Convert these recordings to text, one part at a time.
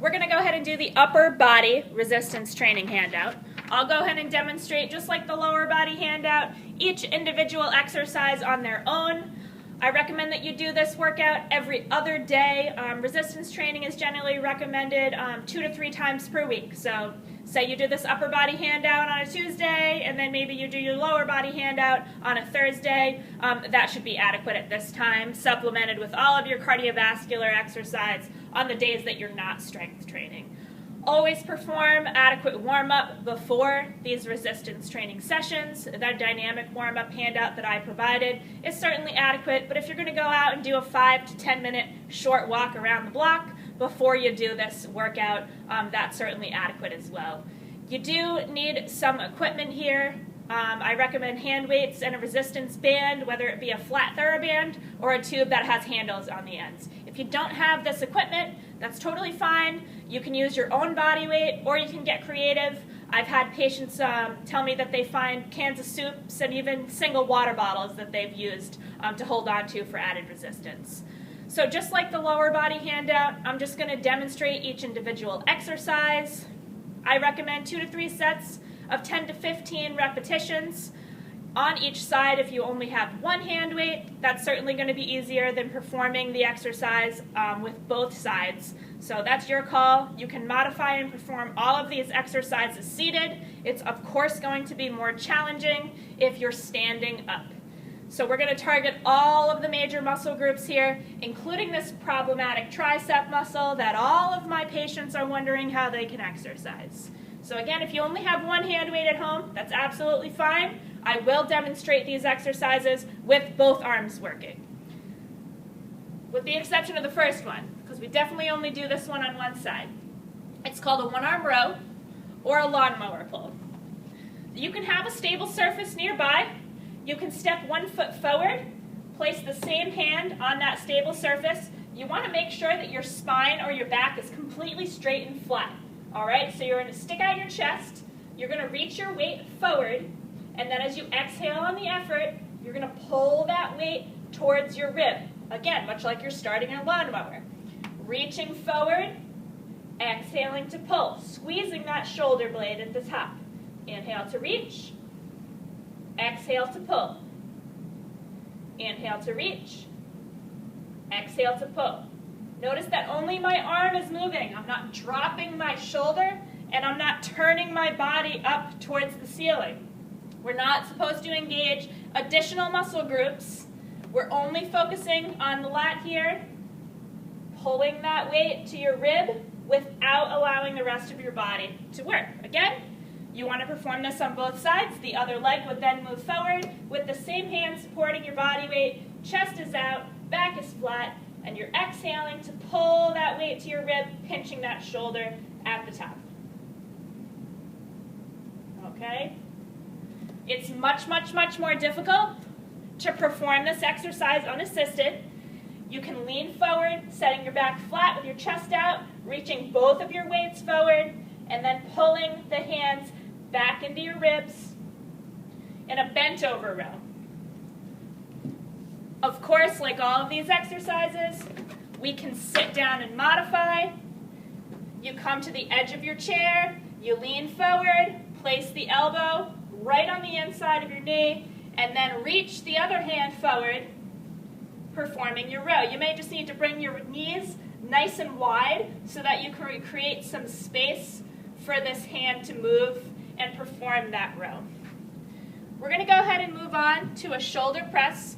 we're going to go ahead and do the upper body resistance training handout. I'll go ahead and demonstrate, just like the lower body handout, each individual exercise on their own. I recommend that you do this workout every other day. Resistance training is generally recommended 2 to 3 times per week. So say you do this upper body handout on a Tuesday, and then maybe you do your lower body handout on a Thursday. That should be adequate at this time, supplemented with all of your cardiovascular exercise on the days that you're not strength training. Always perform adequate warm-up before these resistance training sessions. That dynamic warm-up handout that I provided is certainly adequate, but if you're going to go out and do a 5 to 10 minute short walk around the block before you do this workout, that's certainly adequate as well. You do need some equipment here. I recommend hand weights and a resistance band, whether it be a flat TheraBand or a tube that has handles on the ends. If you don't have this equipment, that's totally fine. You can use your own body weight, or you can get creative. I've had patients tell me that they find cans of soups and even single water bottles that they've used to hold on to for added resistance. So just like the lower body handout, I'm just going to demonstrate each individual exercise. I recommend 2 to 3 sets of 10 to 15 repetitions on each side. If you only have one hand weight, that's certainly going to be easier than performing the exercise with both sides. So that's your call. You can modify and perform all of these exercises seated. It's of course going to be more challenging if you're standing up. So we're going to target all of the major muscle groups here, including this problematic tricep muscle that all of my patients are wondering how they can exercise. So again, if you only have one hand weight at home, that's absolutely fine. I will demonstrate these exercises with both arms working, with the exception of the first one, because we definitely only do this one on one side. It's called a one-arm row or a lawnmower pull. You can have a stable surface nearby. You can step 1 foot forward, place the same hand on that stable surface. You want to make sure that your spine or your back is completely straight and flat. All right, so you're going to stick out your chest. You're going to reach your weight forward, and then as you exhale on the effort, you're going to pull that weight towards your rib. Again, much like you're starting your lawnmower. Reaching forward, exhaling to pull, squeezing that shoulder blade at the top. Inhale to reach, exhale to pull. Inhale to reach, exhale to pull. Notice that only my arm is moving. I'm not dropping my shoulder, and I'm not turning my body up towards the ceiling. We're not supposed to engage additional muscle groups. We're only focusing on the lat here, pulling that weight to your rib without allowing the rest of your body to work. Again, you want to perform this on both sides. The other leg would then move forward with the same hand supporting your body weight. Chest is out, back is flat, and you're exhaling to pull that weight to your rib, pinching that shoulder at the top. Okay? It's much, much, much more difficult to perform this exercise unassisted. You can lean forward, setting your back flat with your chest out, reaching both of your weights forward, and then pulling the hands back into your ribs in a bent over row. Of course, like all of these exercises, we can sit down and modify. You come to the edge of your chair, you lean forward, place the elbow right on the inside of your knee, and then reach the other hand forward, performing your row. You may just need to bring your knees nice and wide so that you can create some space for this hand to move and perform that row. We're going to go ahead and move on to a shoulder press.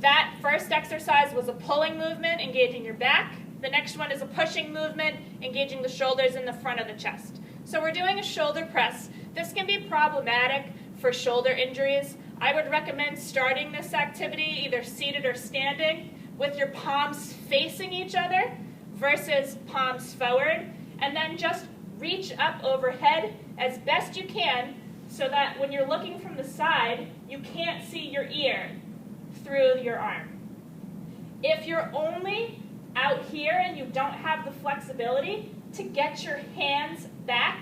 That first exercise was a pulling movement, engaging your back. The next one is a pushing movement, engaging the shoulders in the front of the chest. So we're doing a shoulder press. This can be problematic for shoulder injuries. I would recommend starting this activity either seated or standing with your palms facing each other versus palms forward, and then just reach up overhead as best you can so that when you're looking from the side, you can't see your ear through your arm. If you're only out here and you don't have the flexibility to get your hands back,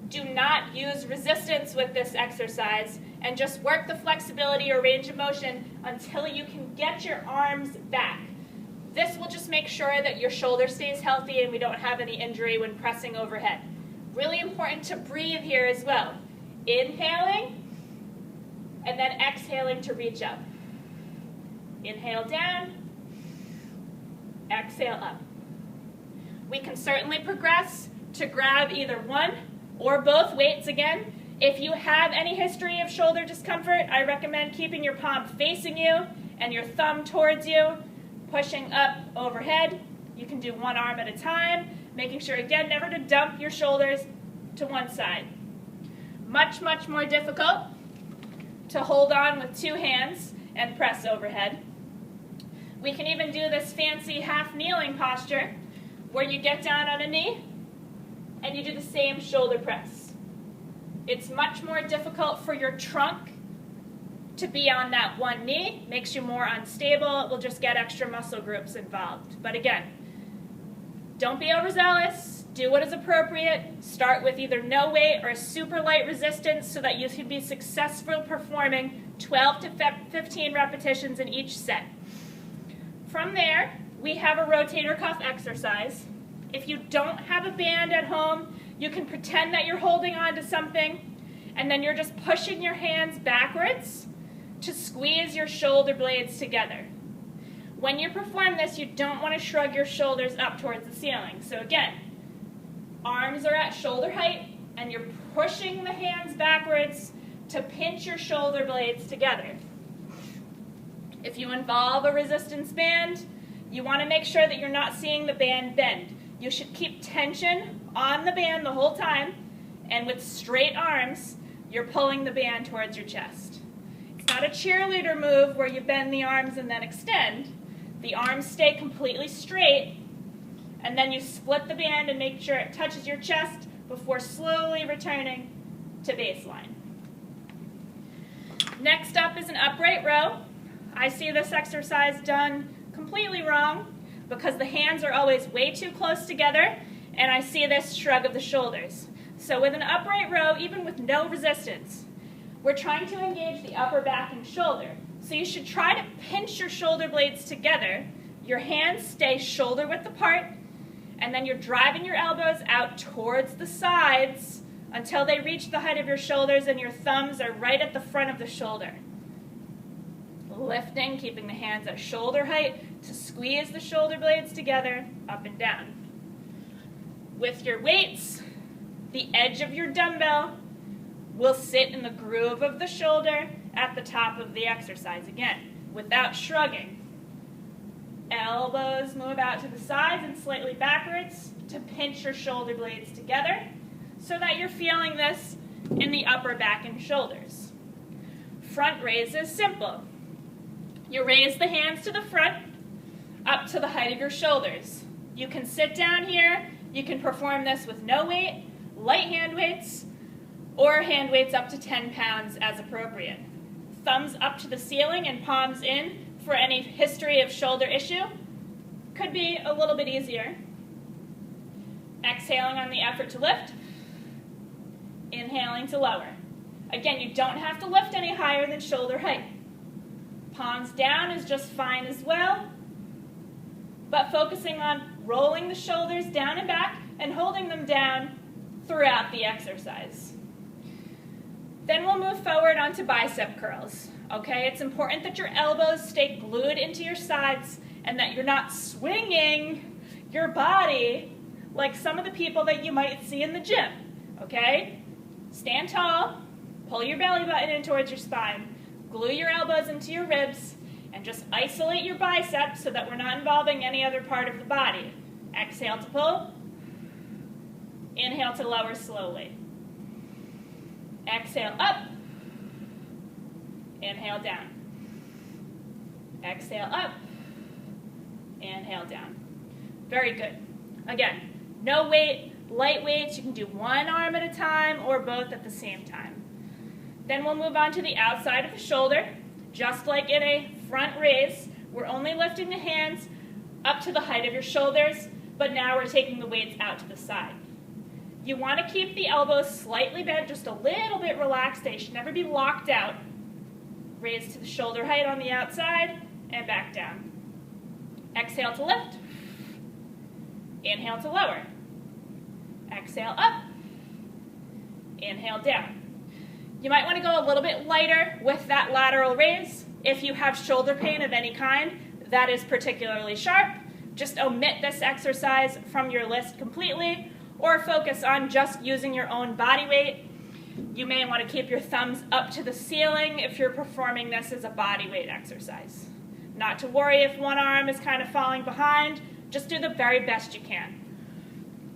do not use resistance with this exercise and just work the flexibility or range of motion until you can get your arms back. This will just make sure that your shoulder stays healthy and we don't have any injury when pressing overhead. Really important to breathe here as well. Inhaling, and then exhaling to reach up. Inhale down, exhale up. We can certainly progress to grab either one or both weights again. If you have any history of shoulder discomfort, I recommend keeping your palm facing you and your thumb towards you, pushing up overhead. You can do one arm at a time, making sure, again, never to dump your shoulders to one side. Much, much more difficult to hold on with two hands and press overhead. We can even do this fancy half kneeling posture where you get down on a knee and you do the same shoulder press. It's much more difficult for your trunk to be on that one knee, makes you more unstable. It will just get extra muscle groups involved. But again, don't be overzealous. Do what is appropriate. Start with either no weight or super light resistance so that you can be successful performing 12 to 15 repetitions in each set. From there, we have a rotator cuff exercise. If you don't have a band at home, you can pretend that you're holding on to something, and then you're just pushing your hands backwards to squeeze your shoulder blades together. When you perform this, you don't want to shrug your shoulders up towards the ceiling. So again, arms are at shoulder height, and you're pushing the hands backwards to pinch your shoulder blades together. If you involve a resistance band, you want to make sure that you're not seeing the band bend. You should keep tension on the band the whole time, and with straight arms, you're pulling the band towards your chest. It's not a cheerleader move where you bend the arms and then extend. The arms stay completely straight, and then you split the band and make sure it touches your chest before slowly returning to baseline. Next up is an upright row. I see this exercise done completely wrong because the hands are always way too close together, and I see this shrug of the shoulders. So with an upright row, even with no resistance, we're trying to engage the upper back and shoulder. So you should try to pinch your shoulder blades together. Your hands stay shoulder width apart, and then you're driving your elbows out towards the sides until they reach the height of your shoulders and your thumbs are right at the front of the shoulder. Lifting, keeping the hands at shoulder height to squeeze the shoulder blades together, up and down. With your weights, the edge of your dumbbell will sit in the groove of the shoulder at the top of the exercise. Again, without shrugging. Elbows move out to the sides and slightly backwards to pinch your shoulder blades together so that you're feeling this in the upper back and shoulders. Front raise is simple. You raise the hands to the front, up to the height of your shoulders. You can sit down here. You can perform this with no weight, light hand weights, or hand weights up to 10 pounds as appropriate. Thumbs up to the ceiling and palms in for any history of shoulder issue. Could be a little bit easier. Exhaling on the effort to lift. Inhaling to lower. Again, you don't have to lift any higher than shoulder height. Palms down is just fine as well, but focusing on rolling the shoulders down and back and holding them down throughout the exercise. Then we'll move forward onto bicep curls. Okay, it's important that your elbows stay glued into your sides and that you're not swinging your body like some of the people that you might see in the gym. Okay, stand tall, pull your belly button in towards your spine. Glue your elbows into your ribs and just isolate your biceps so that we're not involving any other part of the body. Exhale to pull. Inhale to lower slowly. Exhale up. Inhale down. Exhale up. Inhale down. Very good. Again, no weight, light weights. You can do one arm at a time or both at the same time. Then we'll move on to the outside of the shoulder. Just like in a front raise, we're only lifting the hands up to the height of your shoulders, but now we're taking the weights out to the side. You want to keep the elbows slightly bent, just a little bit relaxed. They should never be locked out. Raise to the shoulder height on the outside and back down. Exhale to lift. Inhale to lower. Exhale up. Inhale down. You might want to go a little bit lighter with that lateral raise. If you have shoulder pain of any kind that is particularly sharp, just omit this exercise from your list completely, or focus on just using your own body weight. You may want to keep your thumbs up to the ceiling if you're performing this as a body weight exercise. Not to worry if one arm is kind of falling behind, just do the very best you can.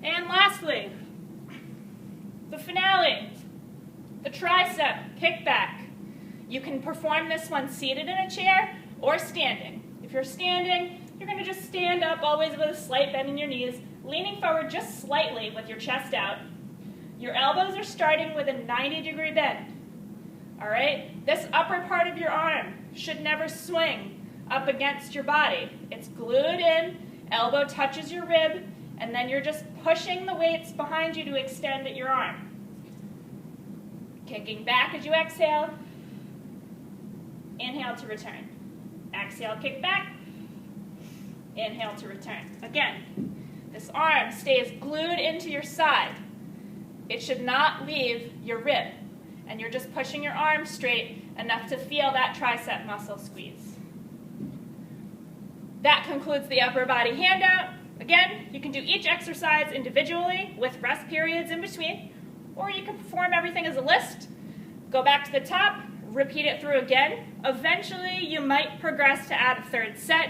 And lastly, the finale, the tricep kickback. You can perform this one seated in a chair or standing. If you're standing, you're going to just stand up, always with a slight bend in your knees, leaning forward just slightly with your chest out. Your elbows are starting with a 90-degree bend. All right? This upper part of your arm should never swing up against your body. It's glued in, elbow touches your rib, and then you're just pushing the weights behind you to extend at your arm. Kicking back as you exhale. Inhale to return. Exhale, kick back. Inhale to return. Again, this arm stays glued into your side. It should not leave your rib. And you're just pushing your arm straight enough to feel that tricep muscle squeeze. That concludes the upper body handout. Again, you can do each exercise individually with rest periods in between, or you can perform everything as a list. Go back to the top, repeat it through again. Eventually, you might progress to add a third set.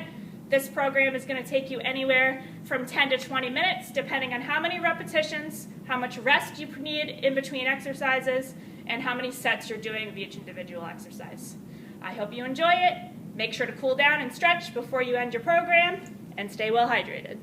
This program is going to take you anywhere from 10 to 20 minutes, depending on how many repetitions, how much rest you need in between exercises, and how many sets you're doing of each individual exercise. I hope you enjoy it. Make sure to cool down and stretch before you end your program, and stay well hydrated.